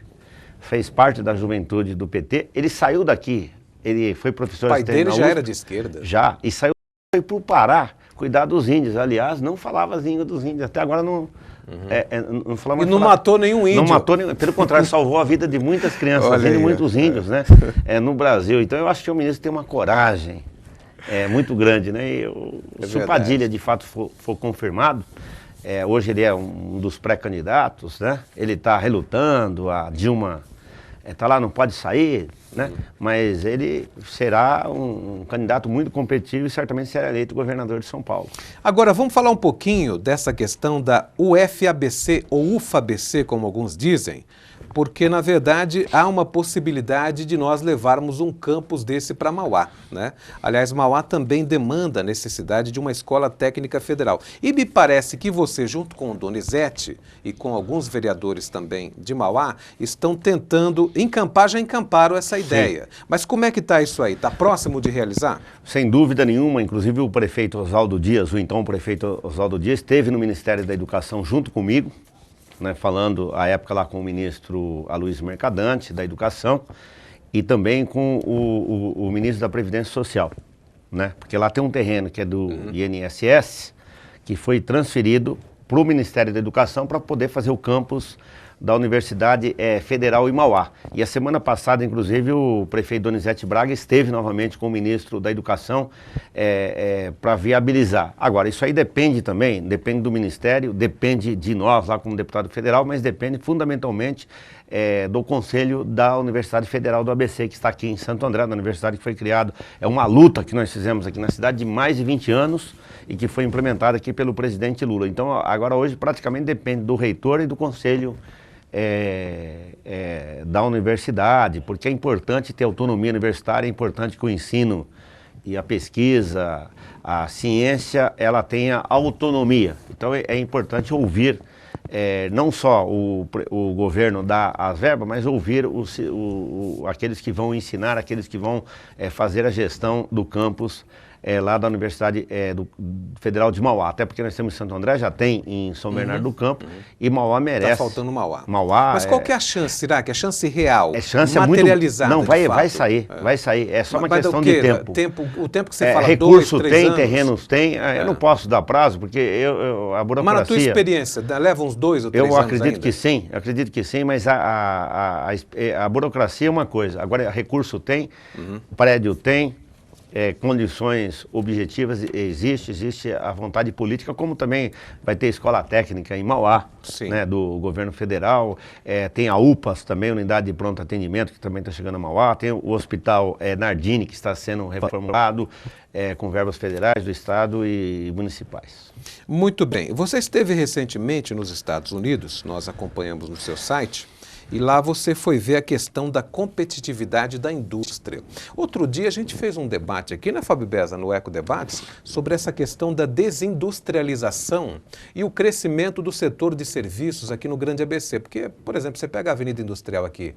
fez parte da juventude do PT, ele saiu daqui, ele foi professor... O pai dele já era de esquerda. Já, e saiu foi para o Pará cuidar dos índios. Aliás, não falava as línguas dos índios, até agora não... não falava mais. E não matou nenhum índio. Não matou nenhum, pelo contrário, salvou a vida de muitas crianças, de muitos índios, né? No Brasil. Então eu acho que o ministro tem uma coragem muito grande, né? E se o Padilha de fato for confirmado, hoje ele é um dos pré-candidatos, né? Ele está relutando, a Dilma está lá, não pode sair, né? Mas ele será um candidato muito competitivo e certamente será eleito governador de São Paulo. Agora, vamos falar um pouquinho dessa questão da UFABC, ou UFABC, como alguns dizem, porque, na verdade, há uma possibilidade de nós levarmos um campus desse para Mauá, né? Aliás, Mauá também demanda a necessidade de uma escola técnica federal. E me parece que você, junto com o Donizete e com alguns vereadores também de Mauá, estão tentando já encamparam essa ideia. Mas como é que está isso aí? Está próximo de realizar? Sem dúvida nenhuma, inclusive o prefeito Oswaldo Dias, o então prefeito Oswaldo Dias, esteve no Ministério da Educação junto comigo, né, falando à época lá com o ministro Aloysio Mercadante, da Educação, e também com o ministro da Previdência Social, né? Porque lá tem um terreno que é do INSS, que foi transferido para o Ministério da Educação para poder fazer o campus da Universidade Federal em Mauá. E a semana passada, inclusive, o prefeito Donizete Braga esteve novamente com o ministro da Educação para viabilizar. Agora, isso aí depende do Ministério, depende de nós lá como deputado federal, mas depende fundamentalmente do Conselho da Universidade Federal do ABC, que está aqui em Santo André, na universidade que foi criada. É uma luta que nós fizemos aqui na cidade de mais de 20 anos e que foi implementada aqui pelo presidente Lula. Então, agora hoje praticamente depende do reitor e do Conselho da universidade, porque é importante ter autonomia universitária, é importante que o ensino e a pesquisa, a ciência, ela tenha autonomia. Então é importante ouvir, não só o governo dar as verbas, mas ouvir aqueles que vão ensinar, aqueles que vão fazer a gestão do campus lá da Universidade Federal de Mauá. Até porque nós temos em Santo André, já tem em São Bernardo do Campo, e Mauá merece. Está faltando Mauá. Mas qual que é a chance, será? Que é a chance real, É materializada? muito... Não, vai sair, vai sair. É só uma questão de tempo. O tempo que você fala, recurso 2, 3 tem, anos. Terrenos tem. Eu não posso dar prazo, porque a burocracia... Mas na tua experiência, leva uns 2 ou 3 anos ainda? Eu acredito que sim, mas a burocracia é uma coisa. Agora, recurso tem, prédio tem, condições objetivas existe a vontade política, como também vai ter escola técnica em Mauá, né, do governo federal, tem a UPAS também, unidade de pronto atendimento, que também está chegando a Mauá, tem o hospital Nardini, que está sendo reformulado com verbas federais do estado e municipais. Muito bem. Você esteve recentemente nos Estados Unidos, nós acompanhamos no seu site, e lá você foi ver a questão da competitividade da indústria. Outro dia a gente fez um debate aqui na Fábio Beza, no Eco Debates, sobre essa questão da desindustrialização e o crescimento do setor de serviços aqui no Grande ABC. Porque, por exemplo, você pega a Avenida Industrial aqui,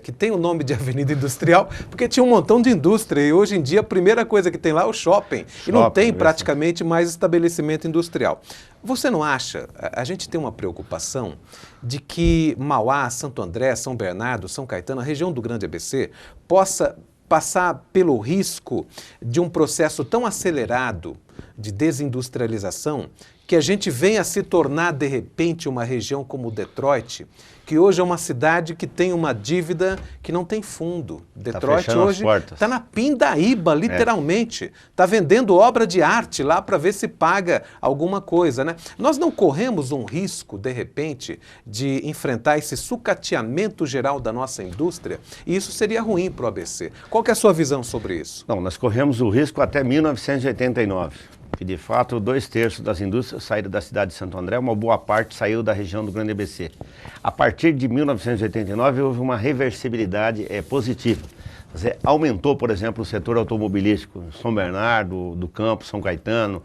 que tem o nome de Avenida Industrial, porque tinha um montão de indústria e hoje em dia a primeira coisa que tem lá é o shopping e não tem praticamente mais estabelecimento industrial. Você não acha, a gente tem uma preocupação de que Mauá, Santo André, São Bernardo, São Caetano, a região do Grande ABC, possa passar pelo risco de um processo tão acelerado de desindustrialização que a gente venha a se tornar, de repente, uma região como Detroit, que hoje é uma cidade que tem uma dívida que não tem fundo. Detroit hoje está na pindaíba, literalmente. Está vendendo obra de arte lá para ver se paga alguma coisa, né? Nós não corremos um risco, de repente, de enfrentar esse sucateamento geral da nossa indústria? E isso seria ruim para o ABC. Qual que é a sua visão sobre isso? Não, nós corremos o risco até 1989. Que de fato 2/3 das indústrias saíram da cidade de Santo André, uma boa parte saiu da região do Grande ABC. A partir de 1989 houve uma reversibilidade positiva. Aumentou, por exemplo, o setor automobilístico, São Bernardo, do Campo, São Caetano,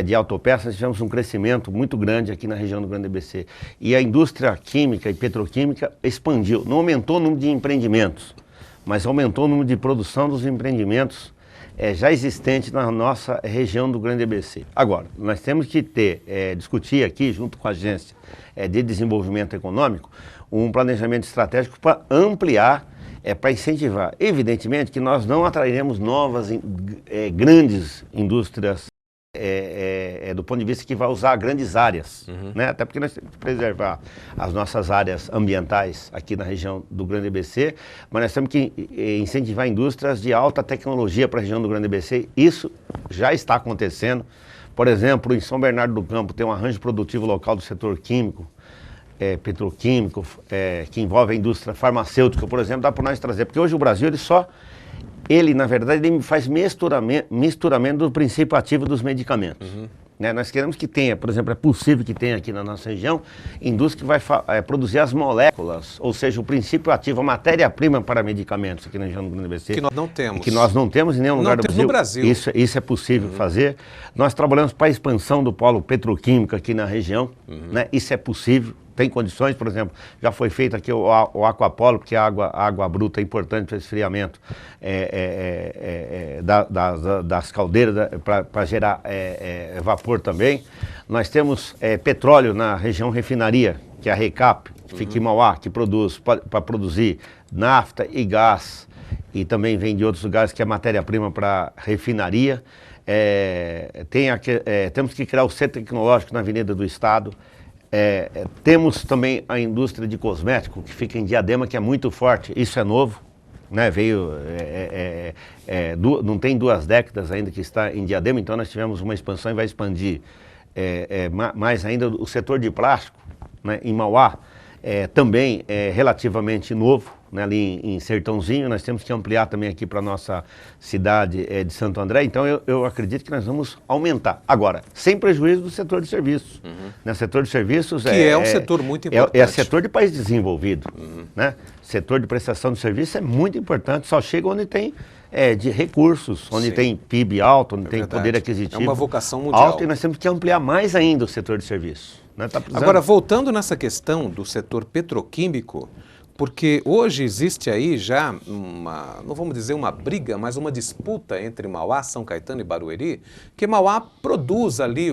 de autopeças, tivemos um crescimento muito grande aqui na região do Grande ABC. E a indústria química e petroquímica expandiu, não aumentou o número de empreendimentos, mas aumentou o número de produção dos empreendimentos já existente na nossa região do Grande ABC. Agora, nós temos que discutir aqui, junto com a Agência de Desenvolvimento Econômico, um planejamento estratégico para ampliar, para incentivar. Evidentemente que nós não atrairemos novas grandes indústrias do ponto de vista que vai usar grandes áreas, né? Até porque nós temos que preservar as nossas áreas ambientais aqui na região do Grande ABC, mas nós temos que incentivar indústrias de alta tecnologia para a região do Grande ABC. Isso já está acontecendo. Por exemplo, em São Bernardo do Campo tem um arranjo produtivo local do setor químico, petroquímico, que envolve a indústria farmacêutica, por exemplo, dá para nós trazer, porque hoje o Brasil ele na verdade ele faz misturamento do princípio ativo dos medicamentos. Né? Nós queremos que tenha, por exemplo, é possível que tenha aqui na nossa região, indústria que vai produzir as moléculas, ou seja, o princípio ativo, a matéria-prima para medicamentos aqui na região do Grande ABC. Que nós não temos. Que nós não temos em nenhum lugar do Brasil. Isso é possível fazer. Nós trabalhamos para a expansão do polo petroquímico aqui na região, né? Isso é possível. Tem condições, por exemplo, já foi feito aqui o aquapolo, porque a água bruta é importante para esfriamento das caldeiras para gerar vapor também. Nós temos petróleo na região refinaria, que é a RECAP, que fica em Mauá, que produz para produzir nafta e gás, e também vem de outros lugares, que é matéria-prima para refinaria. Temos que criar o centro tecnológico na Avenida do Estado. Temos também a indústria de cosmético, que fica em Diadema, que é muito forte. Isso é novo, né? Veio, não tem 2 décadas ainda que está em Diadema, então nós tivemos uma expansão e vai expandir mais ainda o setor de plástico, né? Em Mauá, também é relativamente novo, né? Ali em Sertãozinho. Nós temos que ampliar também aqui para a nossa cidade de Santo André, então eu acredito que nós vamos aumentar. Agora, sem prejuízo do setor de serviços. Né? Setor de serviços que é um setor muito importante. É setor de país desenvolvido. Né? Setor de prestação de serviço é muito importante, só chega onde tem de recursos, onde tem PIB alto, onde tem poder aquisitivo. É uma vocação mundial. Alto, e nós temos que ampliar mais ainda o setor de serviços. Né? Tá precisando... Agora, voltando nessa questão do setor petroquímico, porque hoje existe aí já não vamos dizer uma briga, mas uma disputa entre Mauá, São Caetano e Barueri, que Mauá produz ali,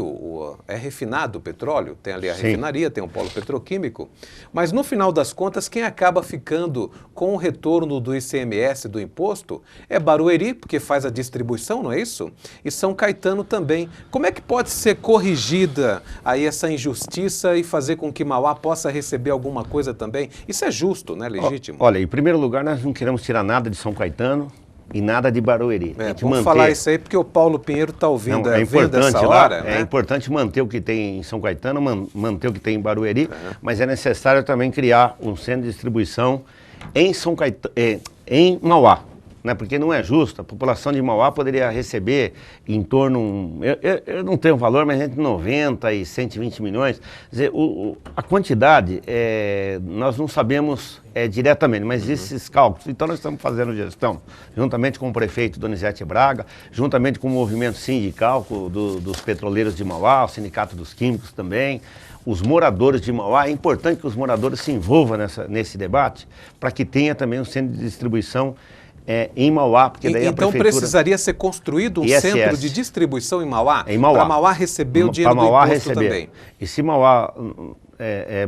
é refinado o petróleo, tem ali a refinaria, tem um polo petroquímico, mas no final das contas, quem acaba ficando com o retorno do ICMS, do imposto, é Barueri, porque faz a distribuição, não é isso? E São Caetano também. Como é que pode ser corrigida aí essa injustiça e fazer com que Mauá possa receber alguma coisa também? Isso é justo, né? Legítimo. Olha, em primeiro lugar, nós não queremos tirar nada de São Caetano e nada de Barueri. Vamos falar isso aí porque o Paulo Pinheiro está ouvindo. É importante essa lá, hora, né? É importante manter o que tem em São Caetano, manter o que tem em Barueri, mas é necessário também criar um centro de distribuição em São Caetano, em Mauá. Né, porque não é justo, a população de Mauá poderia receber em torno, eu não tenho valor, mas entre 90 e 120 milhões. Quer dizer, a quantidade, nós não sabemos diretamente, mas esses cálculos, então nós estamos fazendo gestão, juntamente com o prefeito Donizete Braga, juntamente com o movimento sindical dos petroleiros de Mauá, o Sindicato dos Químicos também, os moradores de Mauá. É importante que os moradores se envolvam nesse debate, para que tenha também um centro de distribuição em Mauá, porque daí então precisaria ser construído um centro de distribuição em Mauá? Em Mauá. Para Mauá receber o dinheiro do imposto também? E se Mauá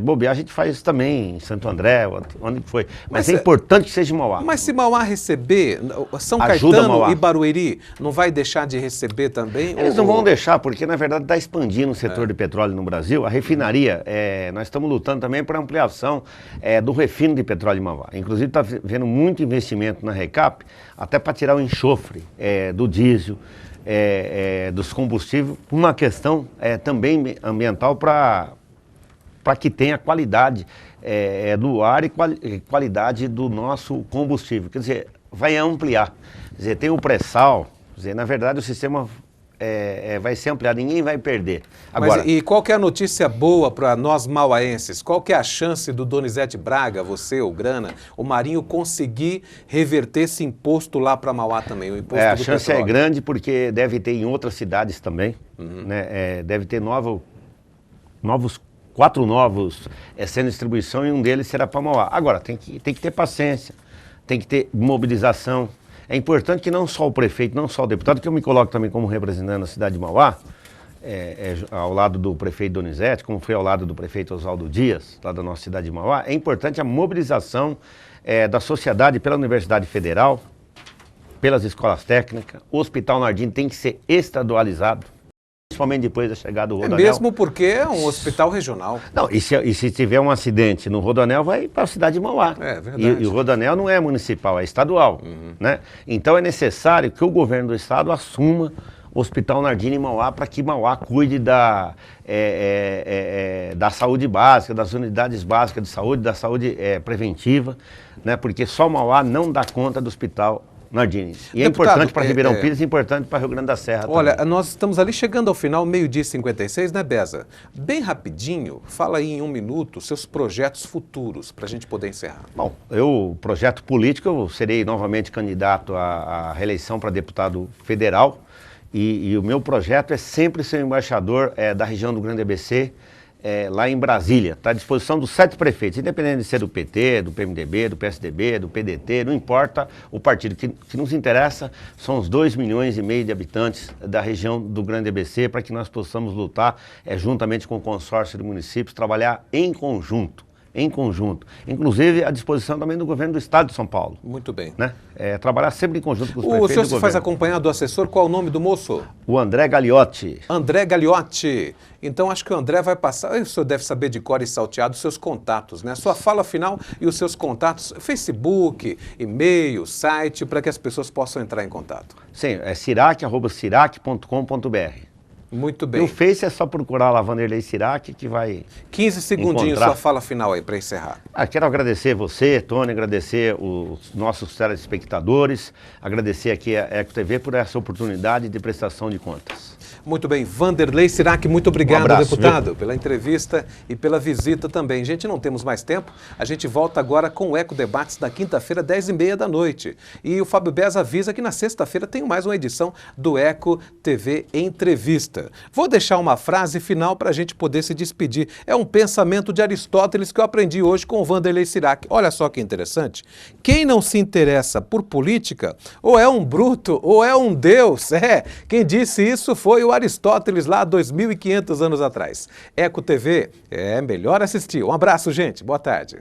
bobear, a gente faz isso também em Santo André, onde foi. Mas é importante que seja em Mauá. Mas se Mauá receber, São Caetano e Barueri não vai deixar de receber também? Eles não vão deixar, porque na verdade está expandindo o setor de petróleo no Brasil. A refinaria, nós estamos lutando também por ampliação do refino de petróleo em Mauá. Inclusive está havendo muito investimento na RECAP, até para tirar o enxofre do diesel, dos combustíveis, uma questão também ambiental para que tenha qualidade do ar e qualidade do nosso combustível. Quer dizer, vai ampliar. Quer dizer, tem o pré-sal, quer dizer, na verdade o sistema vai ser ampliado, ninguém vai perder. Agora, e qual que é a notícia boa para nós mauaenses? Qual que é a chance do Donizete Braga, você, o Grana, o Marinho, conseguir reverter esse imposto lá para Mauá também, o imposto do a chance petróleo? É grande, porque deve ter em outras cidades também, né? Deve ter 4 novos centros de distribuição, e um deles será para Mauá. Agora, tem que ter paciência, tem que ter mobilização. É importante que não só o prefeito, não só o deputado, que eu me coloco também como representante da cidade de Mauá, ao lado do prefeito Donizete, como foi ao lado do prefeito Oswaldo Dias, lá da nossa cidade de Mauá, é importante a mobilização da sociedade pela Universidade Federal, pelas escolas técnicas. O Hospital Nardim tem que ser estadualizado, principalmente depois da chegada do Rodoanel. Mesmo porque é um hospital regional. Não, e se tiver um acidente no Rodoanel, vai para a cidade de Mauá. É verdade. E o Rodoanel não é municipal, é estadual. Né? Então é necessário que o governo do estado assuma o Hospital Nardim em Mauá para que Mauá cuide da saúde básica, das unidades básicas de saúde, da saúde preventiva, né? Porque só Mauá não dá conta do Hospital Nardim. E é importante para Ribeirão Pires, é importante para Rio Grande da Serra. Olha, também. Nós estamos ali chegando ao final, 12h56, né, Beza? Bem rapidinho, fala aí em 1 minuto seus projetos futuros, para a gente poder encerrar. Bom, projeto político, eu serei novamente candidato à reeleição para deputado federal e o meu projeto é sempre ser embaixador da região do Grande ABC, lá em Brasília. Está à disposição dos 7 prefeitos, independente de ser do PT, do PMDB, do PSDB, do PDT, não importa o partido. Que nos interessa são os 2,5 milhões de habitantes da região do Grande ABC, para que nós possamos lutar juntamente com o consórcio de municípios, trabalhar em conjunto. Inclusive à disposição também do governo do estado de São Paulo. Muito bem. Né? Trabalhar sempre em conjunto com os prefeitos. O senhor se faz acompanhar do assessor, qual é o nome do moço? O André Gagliotti. André Gagliotti. Então acho que o André vai passar, o senhor deve saber de cor e salteado os seus contatos, né? Sua fala final e os seus contatos, Facebook, e-mail, site, para que as pessoas possam entrar em contato. Sim, é sirac@sirac.com.br. Muito bem. No Face é só procurar lá Vanderlei Sirac que vai 15 segundinhos, sua fala final aí para encerrar. Quero agradecer você, Tony, agradecer os nossos telespectadores, agradecer aqui a Eco TV por essa oportunidade de prestação de contas. Muito bem, Vanderlei Sirac, muito obrigado, abraço, deputado, pela entrevista e pela visita também. Gente, não temos mais tempo, a gente volta agora com o Eco Debates na quinta-feira, 10h30 da noite. E o Fábio Beza avisa que na sexta-feira tem mais uma edição do Eco TV Entrevista. Vou deixar uma frase final para a gente poder se despedir. É um pensamento de Aristóteles que eu aprendi hoje com o Vanderlei Sirac. Olha só que interessante. Quem não se interessa por política, ou é um bruto, ou é um deus. Quem disse isso foi o Aristóteles lá 2.500 anos atrás. Eco TV, melhor assistir. Um abraço, gente. Boa tarde.